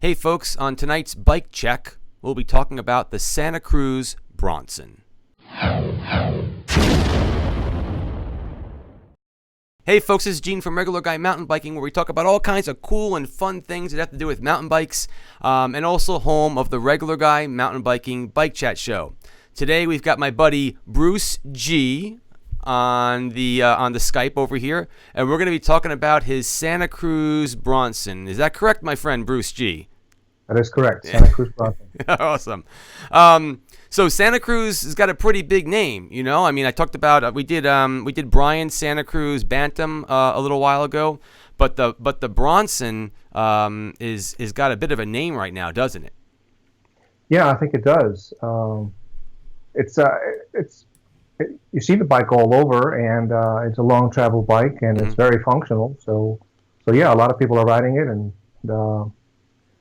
Hey folks, on tonight's Bike Check, we'll be talking about the Santa Cruz Bronson. Hey folks, this is Gene from Regular Guy Mountain Biking, where we talk about all kinds of cool and fun things that have to do with mountain bikes, and also home of the Regular Guy Mountain Biking Bike Chat Show. Today we've got my buddy Bruce G on the Skype over here, and we're going to be talking about his Santa Cruz Bronson. Is that correct, my friend Bruce G? That is correct, Santa Cruz Bronson. Awesome. So Santa Cruz has got a pretty big name, you know. I mean, I talked about we did Brian Santa Cruz Bantam a little while ago, but the Bronson is got a bit of a name right now, doesn't it? Yeah, I think it does. You see the bike all over, and it's a long travel bike, and it's very functional. So yeah, a lot of people are riding it, and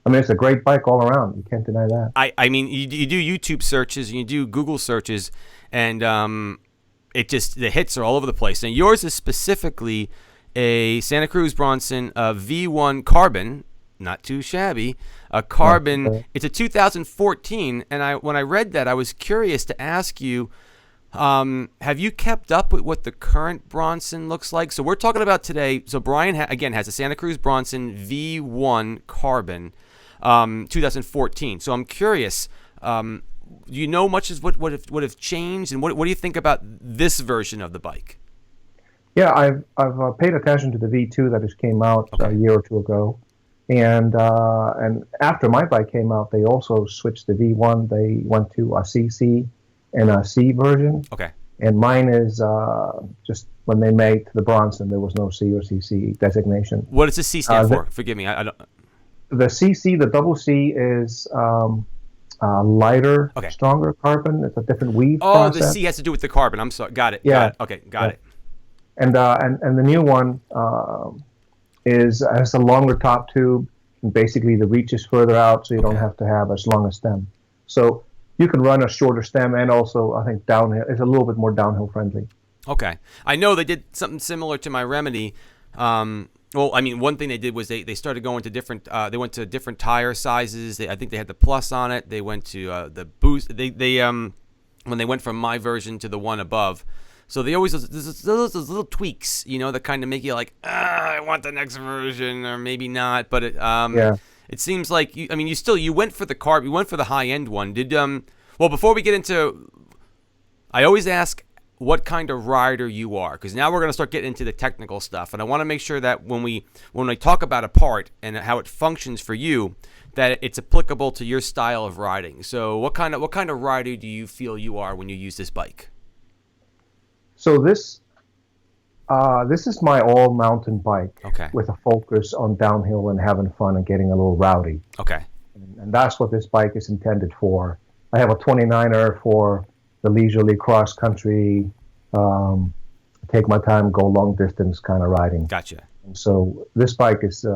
I mean, it's a great bike all around. You can't deny that. I mean, you do YouTube searches and you do Google searches, and the hits are all over the place. And yours is specifically a Santa Cruz Bronson V1 Carbon, not too shabby. A Carbon. Okay. It's a 2014, and when I read that, I was curious to ask you, have you kept up with what the current Bronson looks like? So we're talking about today. So Brian has a Santa Cruz Bronson V1 Carbon. 2014. So I'm curious, do you know much as what have changed, and what do you think about this version of the bike? Yeah, I've paid attention to the V2 that just came out a year or two ago, and after my bike came out, they also switched the V1. They went to a CC and a C version. Okay. And mine is just when they made the Bronson, there was no C or CC designation. What does the C stand for? Forgive me, I don't. The CC, the double C, is lighter, stronger carbon. It's a different weave process. The C has to do with the carbon. I'm sorry. Got it. Yeah. Got it. And the new one has a longer top tube, and basically the reach is further out, so you don't have to have as long a stem. So you can run a shorter stem, and also I think downhill. It's a little bit more downhill friendly. Okay. I know they did something similar to my Remedy. Well, I mean, one thing they did was they started going to different. They went to different tire sizes. I think they had the Plus on it. They went to the Boost. When they went from my version to the one above. So they always those little tweaks, you know, that kind of make you like, I want the next version, or maybe not. But it seems like you went for the carb. You went for the high end one. Well, before we get into, I always ask what kind of rider you are, because now we're going to start getting into the technical stuff, and I want to make sure that when we talk about a part and how it functions for you, that it's applicable to your style of riding. So what kind of rider do you feel you are when you use this bike? So this is my all mountain bike, with a focus on downhill and having fun and getting a little rowdy. And that's what this bike is intended for. I have a 29er for the leisurely cross country, take my time, go long distance kind of riding. Gotcha. And so this bike is,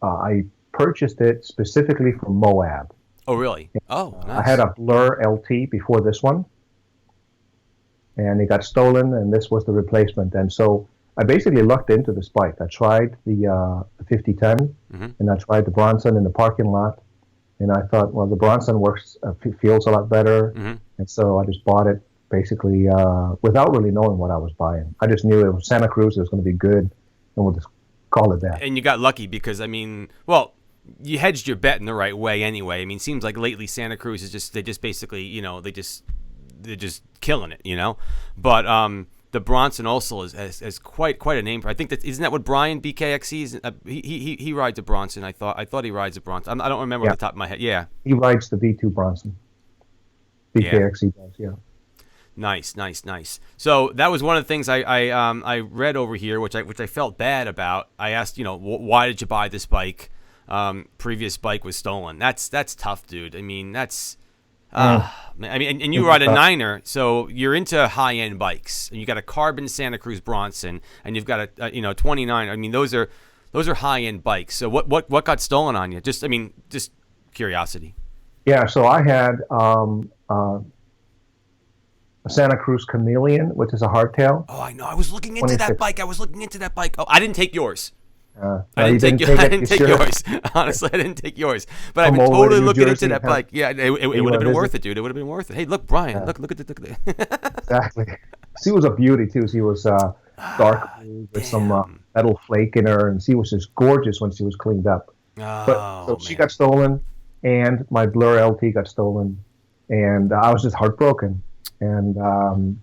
I purchased it specifically from Moab. Oh, really? Oh, nice. I had a Blur LT before this one, and it got stolen, and this was the replacement. And so I basically lucked into this bike. I tried the 5010, and I tried the Bronson in the parking lot. And I thought, well, the Bronson feels a lot better. And so I just bought it basically without really knowing what I was buying. I just knew it was Santa Cruz, it was going to be good, and we'll just call it that. And you got lucky because, I mean, well, you hedged your bet in the right way anyway. I mean, it seems like lately Santa Cruz is they're just killing it, you know? But the Bronson also has quite a name. I think isn't that what Brian BKXC is? He rides a Bronson. I thought he rides a Bronson. I don't remember off the top of my head. Yeah, he rides the V2 Bronson. BKXC does. Yeah. Nice. So that was one of the things I read over here, which I felt bad about. I asked, why did you buy this bike? Previous bike was stolen. That's tough, dude. I mean, that's. And you ride a 9er, so you're into high-end bikes, and you got a Carbon Santa Cruz Bronson, and you've got a 29. I mean, those are high-end bikes. So what got stolen on you? Just curiosity. Yeah, so I had a Santa Cruz Chameleon, which is a hardtail. Oh, I know. I was looking into that bike. Oh, I didn't take yours. I you didn't take take I it, didn't you take should. yours. Honestly, I didn't take yours. But I've Come been over to totally New looking Jersey into and that bike. Yeah, it would have wanna been visit? worth it, dude. It would have been worth it. Hey, look, Brian. Look at the. Exactly. She was a beauty too. She was dark blue with some Damn. metal flake in her, and she was just gorgeous when she was cleaned up. But so Oh she got man. stolen, and my Blur LT got stolen, and I was just heartbroken, and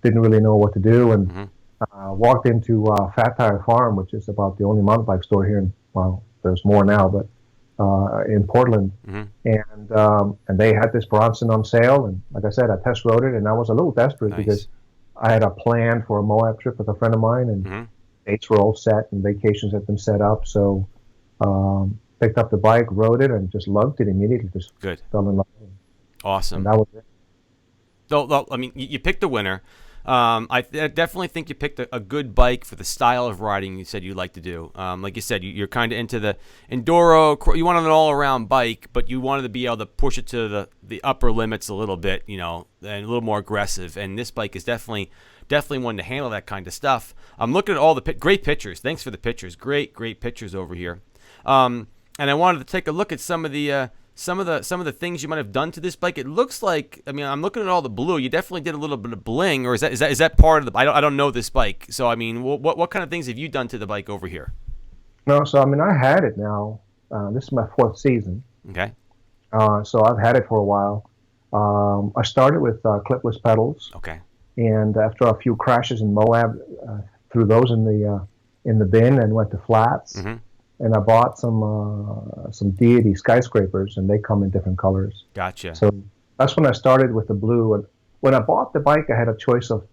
didn't really know what to do, and Mm-hmm. walked into Fat Tire Farm, which is about the only mountain bike store here. Well, there's more now, but in Portland, Mm-hmm. and they had this Bronson on sale, and like I said, I test rode it, and I was a little desperate because Nice. I had a plan for a Moab trip with a friend of mine, and Mm-hmm. dates were all set, and vacations had been set up. So picked up the bike, rode it, and just loved it immediately. Just Good. fell in love, and Awesome. that was it. So, I mean, you picked a winner. I definitely think you picked a good bike for the style of riding you said you like to do. Like you said, you're kind of into the enduro. You wanted an all-around bike, but you wanted to be able to push it to the upper limits a little bit, and a little more aggressive. And this bike is definitely one to handle that kind of stuff. I'm looking at all the great pictures. Thanks for the pictures. Great pictures over here. And I wanted to take a look at some of the things you might have done to this bike. It looks like, I mean, I'm looking at all the blue. You definitely did a little bit of bling, or is that part of the? I don't know this bike, so I mean, what kind of things have you done to the bike over here? No, so I mean, I had it now. This is my fourth season, Okay. so I've had it for a while. I started with clipless pedals, Okay. and after a few crashes in Moab, threw those in the bin and went to flats. Mm-hmm. And I bought some Deity skyscrapers, and they come in different colors. Gotcha. So that's when I started with the blue. And when I bought the bike, I had a choice of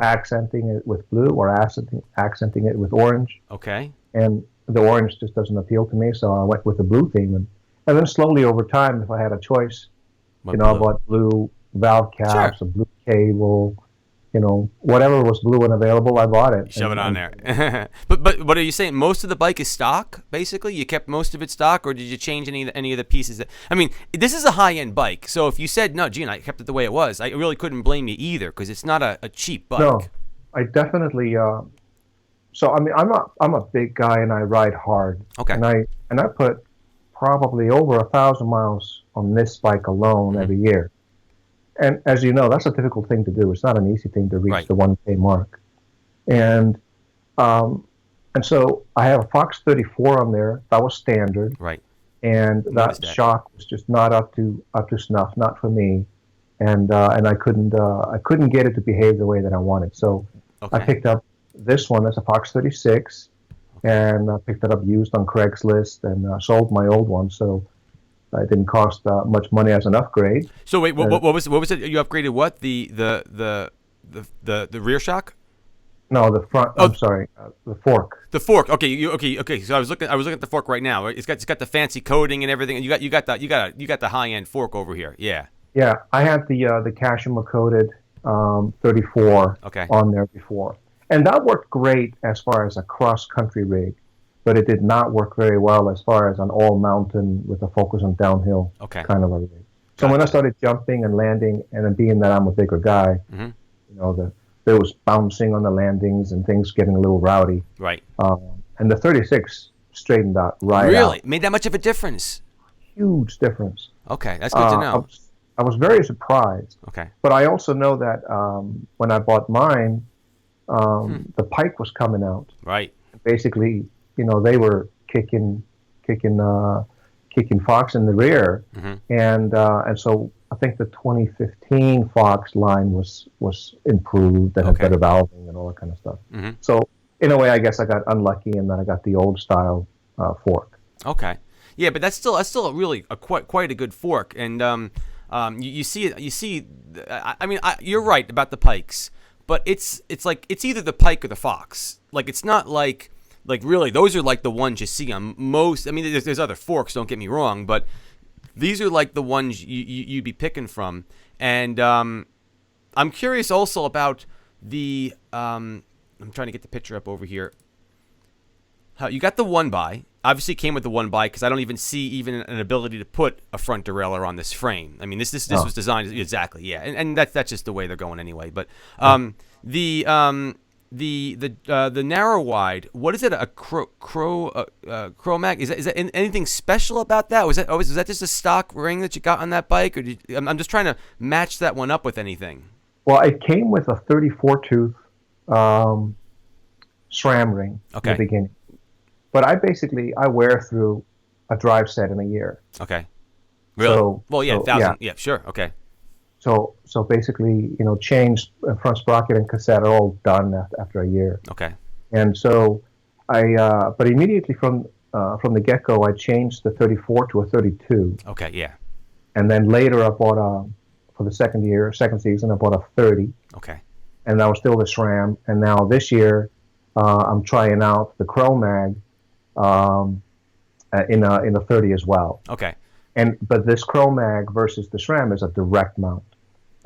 accenting it with blue or accenting it with orange. Okay. And the orange just doesn't appeal to me, so I went with the blue theme. And then slowly over time, if I had a choice, I bought blue valve caps, Sure. a blue cable. Whatever was blue and available, I bought it. Shove it on there. But what are you saying? Most of the bike is stock, basically? You kept most of it stock, or did you change any of the pieces? I mean, this is a high-end bike, so if you said, no, Gene, I kept it the way it was, I really couldn't blame you either, because it's not a cheap bike. No, I definitely. So I mean, I'm a big guy, and I ride hard. Okay. And I put probably over 1,000 miles on this bike alone every year. And as you know, that's a difficult thing to do. It's not an easy thing to reach the 1K mark. And so I have a Fox 34 on there. That was standard. Right. And that shock was just not up to snuff, not for me. And I couldn't get it to behave the way that I wanted. So I picked up this one as a Fox 36, and I picked it up used on Craigslist, and sold my old one. So it didn't cost much money as an upgrade. So wait, what was it? You upgraded what? The rear shock? No, the front. I'm sorry, the fork. The fork. Okay. So I was looking at the fork right now. It's got the fancy coating and everything. And you got the high end fork over here. Yeah. Yeah, I had the Kashima coated 34 on there before, and that worked great as far as a cross country rig. But it did not work very well as far as an all-mountain with a focus on downhill kind of a rig. So when I started jumping and landing, and then being that I'm a bigger guy, there was bouncing on the landings and things getting a little rowdy. Right. And the 36 straightened out right out. Really? Made that much of a difference? Huge difference. Okay, that's good to know. I was very surprised. Okay. But I also know that when I bought mine, the Pike was coming out. Right. Basically, they were kicking Fox in the rear, and so I think the 2015 Fox line was improved and had better valving and all that kind of stuff. So in a way, I guess I got unlucky in that I got the old style fork. Okay, yeah, but that's still really quite a good fork, and you see it. You see, I mean, you're right about the Pikes, but it's either the Pike or the Fox. Like it's not like really, those are like the ones you see on most. I mean, there's other forks. Don't get me wrong, but these are like the ones you'd be picking from. And I'm curious also about the. I'm trying to get the picture up over here. How you got the one by? Obviously, it came with the one by because I don't even see an ability to put a front derailleur on this frame. I mean, this was designed exactly, yeah, and that's just the way they're going anyway. But the narrow wide, what is it? A crow mag? Is that anything special about that? Was that just a stock ring that you got on that bike, or I'm just trying to match that one up with anything? Well, it came with a 34 tooth SRAM ring in the beginning, but I wear through a drive set in a year. Okay. Really? So, well, yeah, 1,000. Yeah, sure. Okay. So basically, chains, front sprocket and cassette are all done after a year. Okay. And so but immediately from the get-go, I changed the 34 to a 32. Okay, yeah. And then later I bought for the second season, I bought a 30. Okay. And that was still the SRAM. And now this year, I'm trying out the Crow Mag in a 30 as well. Okay. But this Crow Mag versus the SRAM is a direct mount.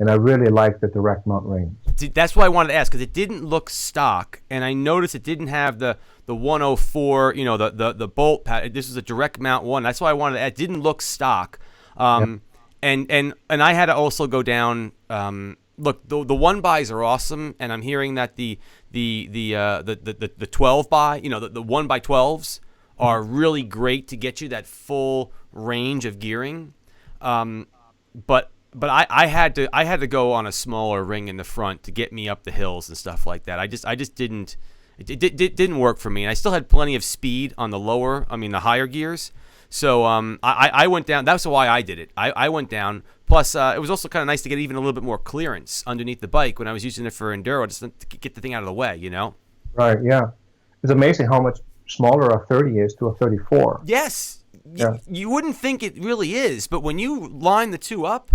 And I really like the direct mount rings. See, that's why I wanted to ask, because it didn't look stock, and I noticed it didn't have the 104, the bolt pad. This is a direct mount one. That's why I wanted to add. It didn't look stock. Yep. And I had to also go down. Look, the one buys are awesome, and I'm hearing that the 12 buy, the 1x12s are really great to get you that full range of gearing. But I had to go on a smaller ring in the front to get me up the hills and stuff like that. I just didn't. It didn't work for me, and I still had plenty of speed on the higher gears. So I went down. That's why I did it. I went down. Plus, it was also kind of nice to get even a little bit more clearance underneath the bike when I was using it for enduro, just to get the thing out of the way. Right. Yeah. It's amazing how much smaller a 30 is to a 34. Yes. Yeah. You wouldn't think it really is, but when you line the two up,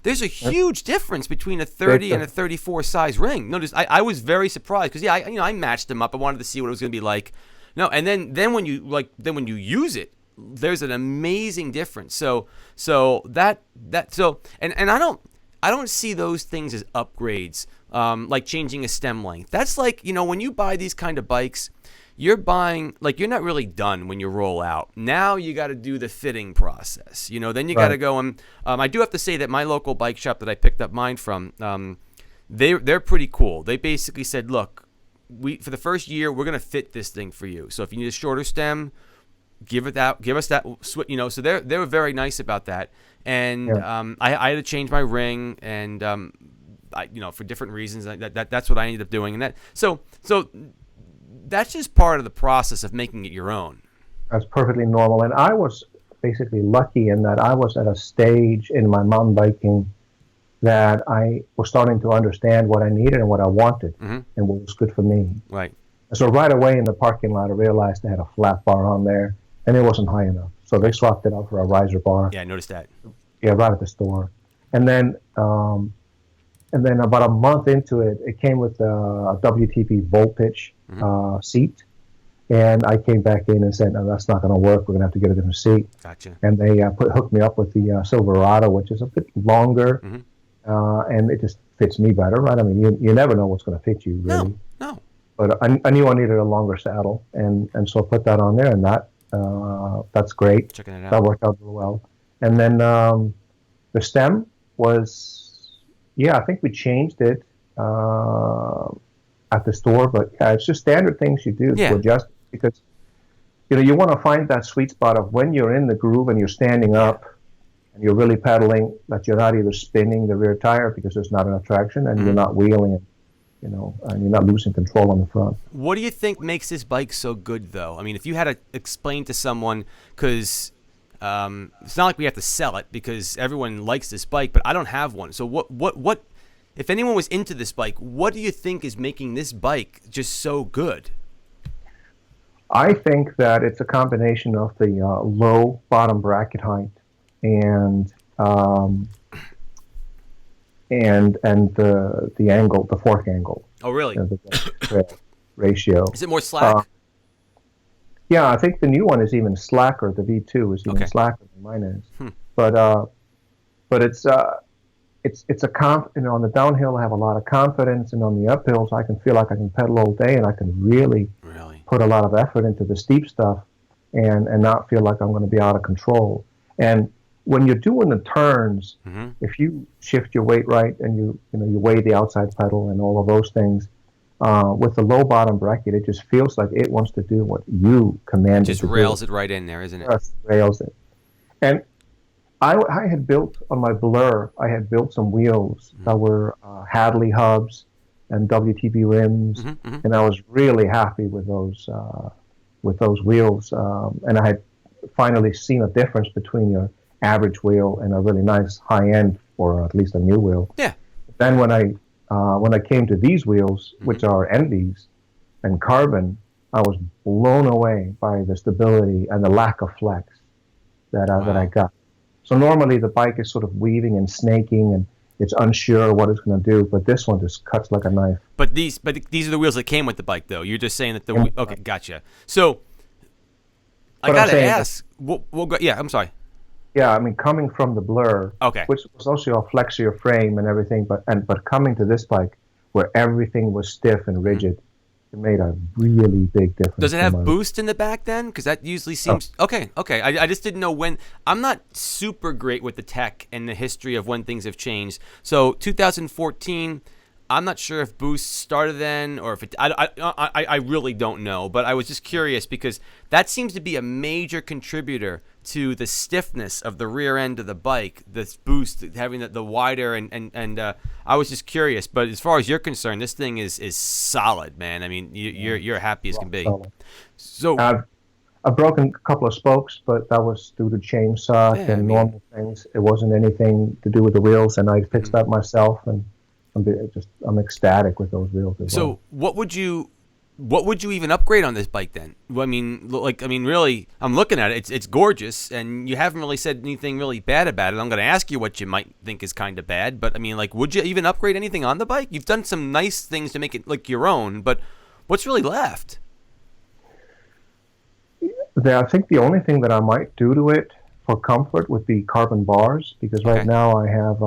there's a huge difference between a 30 and a 34 size ring. Notice I was very surprised because I matched them up. I wanted to see what it was going to be like. No, and then when you use it, there's an amazing difference. So I don't see those things as upgrades, like changing a stem length. That's like, when you buy these kind of bikes, you're buying, like, you're not really done when you roll out. Now you got to do the fitting process. Then you got to go and I do have to say that my local bike shop that I picked up mine from, they're pretty cool. They basically said, look, for the first year we're gonna fit this thing for you. So if you need a shorter stem, give us that. So they were very nice about that. And I had to change my ring, and for different reasons. That's what I ended up doing, and that so that's just part of the process of making it your own. That's perfectly normal. And I was basically lucky in that I was at a stage in my mountain biking that I was starting to understand what I needed and what I wanted, and what was good for me. Right. And so right away in the parking lot, I realized they had a flat bar on there, and it wasn't high enough. So they swapped it out for a riser bar. Yeah, I noticed that. Yeah, right at the store. And then about a month into it, it came with a WTB voltage seat. And I came back in and said, no, that's not going to work. We're going to have to get a different seat. Gotcha. And they hooked me up with the Silverado, which is a bit longer, and it just fits me better, right? I mean, you never know what's going to fit you, really. No. But I knew I needed a longer saddle, and so I put that on there, and that's great. Checking it out. That worked out really well. And then the stem was, I think we changed it at the store, but it's just standard things you do to adjust, because you want to find that sweet spot of when you're in the groove and you're standing up and you're really pedaling, that you're not either spinning the rear tire because there's not enough traction, and you're not wheeling it, and you're not losing control on the front. What do you think makes this bike so good, though? I mean, if you had to explain to someone, because it's not like we have to sell it because everyone likes this bike, but I don't have one. So what if anyone was into this bike, what do you think is making this bike just so good? I think that it's a combination of the low bottom bracket height and the angle, the fork angle. Oh, really? The ratio. Is it more slack? Yeah, I think the new one is even slacker. The V2 is even slacker than mine is. But it's on the downhill I have a lot of confidence, and on the uphills I can feel like I can pedal all day, and I can really put a lot of effort into the steep stuff, and not feel like I'm going to be out of control. And when you're doing the turns, if you shift your weight right and you weigh the outside pedal and all of those things, with the low bottom bracket, it just feels like it wants to do what you command it to do. Just rails it right in there, isn't it? Just rails it. And I had built on my Blur, I had built some wheels that were Hadley hubs and WTB rims, and I was really happy with those wheels. And I had finally seen a difference between your average wheel and a really nice high end, or at least a new wheel. Yeah. Then when I came to these wheels, which are Envies and carbon, I was blown away by the stability and the lack of flex that I got. So normally the bike is sort of weaving and snaking, and it's unsure what it's going to do. But this one just cuts like a knife. But these are the wheels that came with the bike, though. You're just saying that okay, gotcha. So I gotta ask. I'm sorry. Yeah, I mean, coming from the Blur, okay, which was also a flexier frame and everything, but coming to this bike where everything was stiff and rigid, it made a really big difference. Does it have boost in the back then? Because that usually seems okay. I just didn't know when. I'm not super great with the tech and the history of when things have changed. So 2014. I'm not sure if boost started then or if it. I really don't know, but I was just curious because that seems to be a major contributor to the stiffness of the rear end of the bike. This boost having the wider and I was just curious. But as far as you're concerned, this thing is solid, man. I mean, you're happy as can be. So I've broken a couple of spokes, but that was due to chain suck and normal things. It wasn't anything to do with the wheels, and I fixed that myself and. I'm ecstatic with those wheels as well. So what would you even upgrade on this bike then? I mean, really, I'm looking at it. It's gorgeous, and you haven't really said anything really bad about it. I'm going to ask you what you might think is kind of bad, but I mean, like, would you even upgrade anything on the bike? You've done some nice things to make it like your own, but what's really left? I think the only thing that I might do to it for comfort would be carbon bars, because right now I have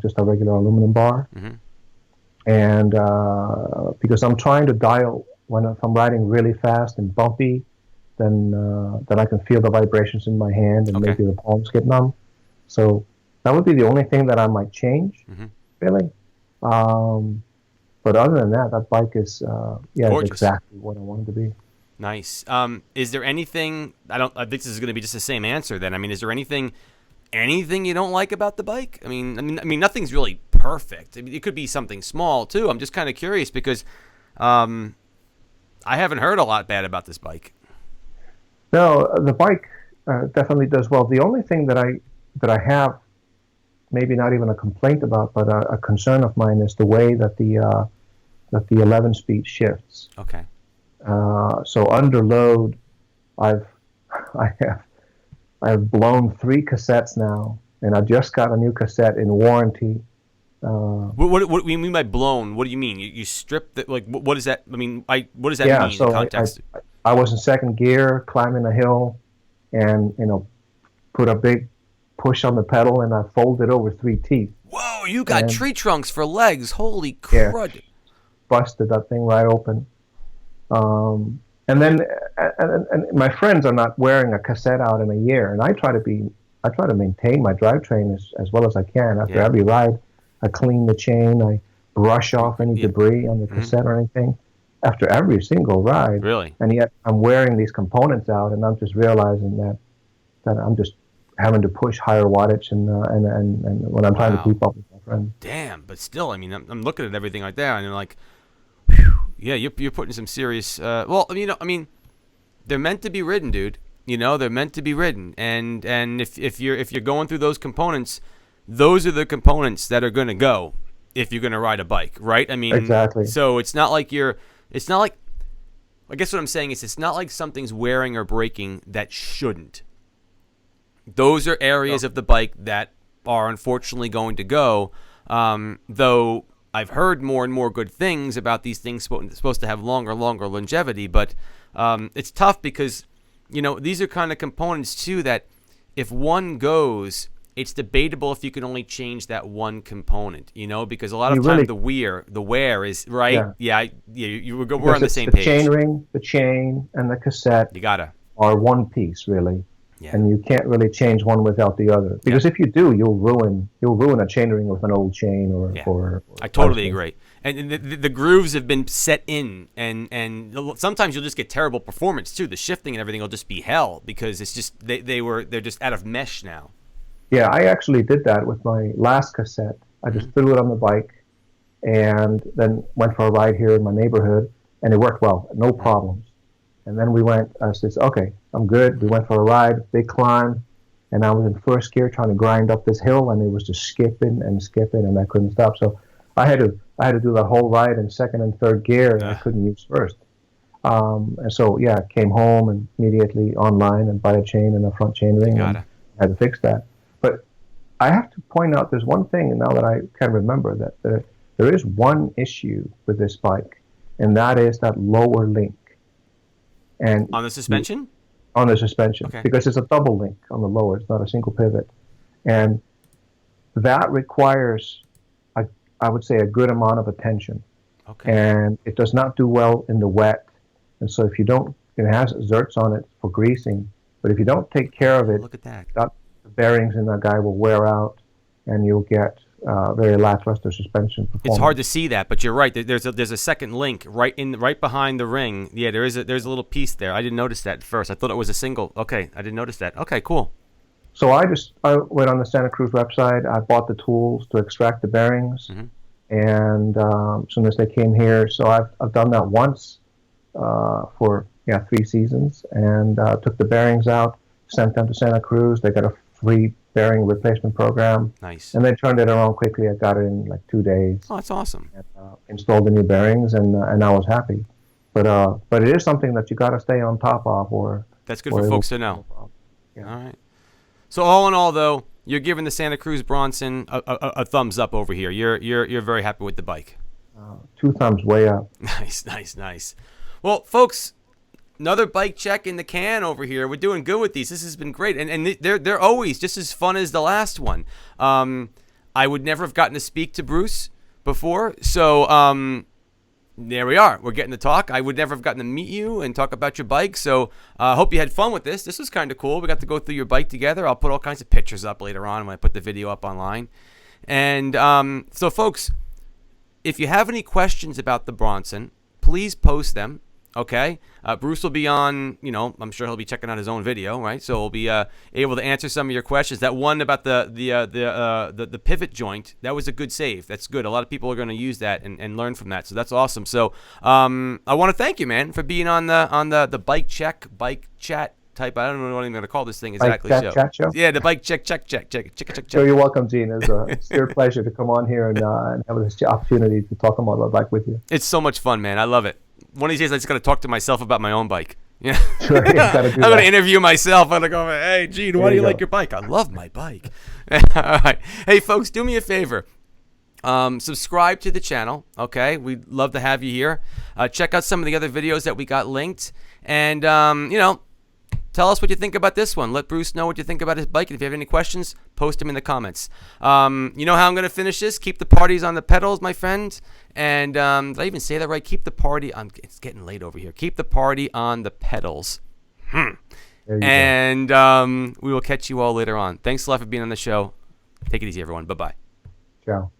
just a regular aluminum bar. And because I'm trying to dial if I'm riding really fast and bumpy, then I can feel the vibrations in my hand and maybe the palms get numb. So that would be the only thing that I might change, really. But other than that, that bike is it's exactly what I want it to be. Nice. Is there anything? I think this is going to be just the same answer then. I mean, is there anything you don't like about the bike? I mean, nothing's really perfect. I mean, it could be something small too. I'm just kind of curious because I haven't heard a lot bad about this bike. No, the bike definitely does well. The only thing that I have, maybe not even a complaint about, but a concern of mine is the way that the 11-speed shifts. Okay. So under load, I have blown 3 cassettes now, and I just got a new cassette in warranty. What do you mean by blown? What do you mean? You stripped it? Like, what does that? I mean, what does that mean so in context? I was in second gear, climbing a hill, and put a big push on the pedal, and I folded over 3 teeth. Whoa! You got tree trunks for legs. Holy crud! Yeah, busted that thing right open. And then, and my friends are not wearing a cassette out in a year, and I try to maintain my drivetrain as well as I can. After every ride, I clean the chain, I brush off any debris on the cassette or anything. After every single ride, really, and yet I'm wearing these components out, and I'm just realizing that I'm just having to push higher wattage, and when I'm trying to keep up with my friends. Damn, but still, I mean, I'm looking at everything like that, and I'm like. Whew. Yeah, you're putting some serious. Well, I mean, they're meant to be ridden, dude. They're meant to be ridden, and if you're going through those components, those are the components that are going to go if you're going to ride a bike, right? I mean, exactly. So it's not like I guess what I'm saying is it's not like something's wearing or breaking that shouldn't. Those are areas of the bike that are unfortunately going to go, though. I've heard more and more good things about these things supposed to have longer longevity, but it's tough because, these are kind of components too that if one goes, it's debatable if you can only change that one component, because a lot of times the wear is right. We're on the same page. The chain ring, the chain, and the cassette are one piece really. Yeah. And you can't really change one without the other, because if you do, you'll ruin a chain ring with an old chain or I totally agree. And the grooves have been set in, and sometimes you'll just get terrible performance too. The shifting and everything will just be hell because it's just they're just out of mesh now. Yeah, I actually did that with my last cassette. I just threw it on the bike and then went for a ride here in my neighborhood, and it worked well, no problems. And then I said, okay, I'm good. We went for a ride, big climb, and I was in first gear trying to grind up this hill, and it was just skipping, and I couldn't stop. So I had to do the whole ride in second and third gear, and I couldn't use first. And so, yeah, I came home and immediately online and buy a chain and a front chain ring, and I had to fix that. But I have to point out there's one thing now that I can remember, that there is one issue with this bike, and that is that lower link. And on the suspension? On the suspension, okay. Because it's a double link on the lower. It's not a single pivot. And that requires, I would say, a good amount of attention. Okay. And it does not do well in the wet. And so if you don't, it has zerts on it for greasing, but if you don't take care of it, look at that. The bearings in that guy will wear out, and you'll get very lackluster suspension performance. It's hard to see that, but you're right. There's a second link right behind the ring. Yeah, there's a little piece there. I didn't notice that at first. I thought it was a single. Okay, I didn't notice that. Okay, cool. So I went on the Santa Cruz website. I bought the tools to extract the bearings, and as soon as they came here, so I've done that once for 3 seasons, and took the bearings out, sent them to Santa Cruz. They got a free bearing replacement program. Nice. And they turned it around quickly. I got it in like 2 days. Oh, that's awesome. And, installed the new bearings, and I was happy. But it is something that you got to stay on top of, or that's good for folks to know. Yeah. All right. So all in all, though, you're giving the Santa Cruz Bronson a thumbs up over here. You're very happy with the bike. 2 thumbs way up. Nice. Well, folks, another bike check in the can over here. We're doing good with these. This has been great, and they're always just as fun as the last one. I would never have gotten to speak to Bruce before, so there we are. We're getting to talk. I would never have gotten to meet you and talk about your bike, so I hope you had fun with this. This was kind of cool. We got to go through your bike together. I'll put all kinds of pictures up later on when I put the video up online. And so, folks, if you have any questions about the Bronson, please post them. Okay, Bruce will be on, I'm sure he'll be checking out his own video, right? So he'll be able to answer some of your questions. That one about the pivot joint, that was a good save. That's good. A lot of people are going to use that and learn from that. So that's awesome. So I want to thank you, man, for being on the bike chat type. I don't know what I'm going to call this thing exactly. Chat show? Yeah, the bike check. So you're welcome, Gene. It's a sheer pleasure to come on here and have this opportunity to talk about the bike with you. It's so much fun, man. I love it. One of these days, I just got to talk to myself about my own bike. Yeah, sure, I'm going to interview myself. I'm going to go, hey, Gene, why do you like your bike? I love my bike. All right. Hey, folks, do me a favor. Subscribe to the channel, okay? We'd love to have you here. Check out some of the other videos that we got linked. And, tell us what you think about this one. Let Bruce know what you think about his bike. And if you have any questions, post them in the comments. You know how I'm going to finish this? Keep the parties on the pedals, my friend. And did I even say that right? Keep the party on. It's getting late over here. Keep the party on the pedals. And we will catch you all later on. Thanks a lot for being on the show. Take it easy, everyone. Bye-bye. Ciao.